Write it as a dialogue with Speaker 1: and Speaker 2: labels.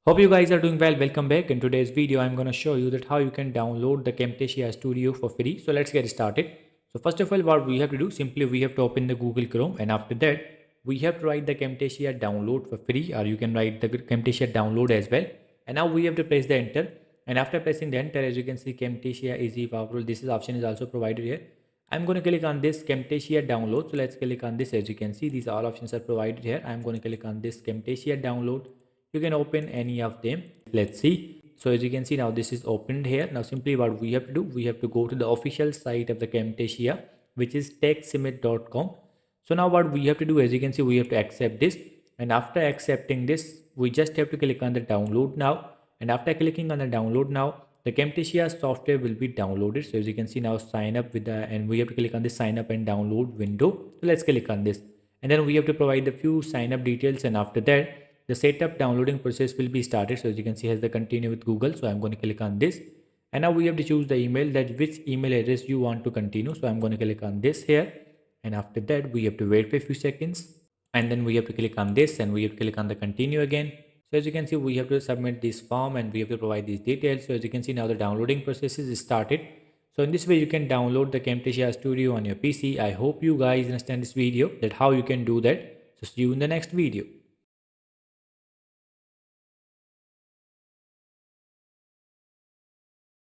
Speaker 1: Hope you guys are doing well. Welcome back. In today's video, I'm going to show you that how you can download the Camtasia Studio for free. So let's get started. So first of all, what we have to do, simply we have to open the Google Chrome, and after that, we have to write the Camtasia download for free, or you can write the Camtasia download as well. And now we have to press the enter. And after pressing the enter, as you can see, Camtasia Easy Powerful. This is option is also provided here. I'm going to click on this Camtasia download. So let's click on this. As you can see, these all options are provided here. I'm going to click on this Camtasia download. You can open any of them. Let's see. So as you can see, now this is opened here. Now simply what we have to do, we have to go to the official site of the Camtasia, which is techsummit.com. So now what we have to do, as you can see, we have to accept this, and after accepting this, we just have to click on the download now. And after clicking on the download now, the Camtasia software will be downloaded. So as you can see, now sign up with the, and we have to click on the sign up and download window. So let's click on this, and then we have to provide the few sign up details, and after that the setup downloading process will be started. So as you can see, has the continue with Google. So I'm going to click on this, and now we have to choose the email, that which email address you want to continue. So I'm going to click on this here, and after that we have to wait for a few seconds, and then we have to click on this, and we have to click on the continue again. So as you can see, we have to submit this form, and we have to provide these details. So as you can see, now the downloading process is started. So in this way you can download the Camtasia Studio on your PC. I hope you guys understand this video, that how you can do that. So see you in the next video.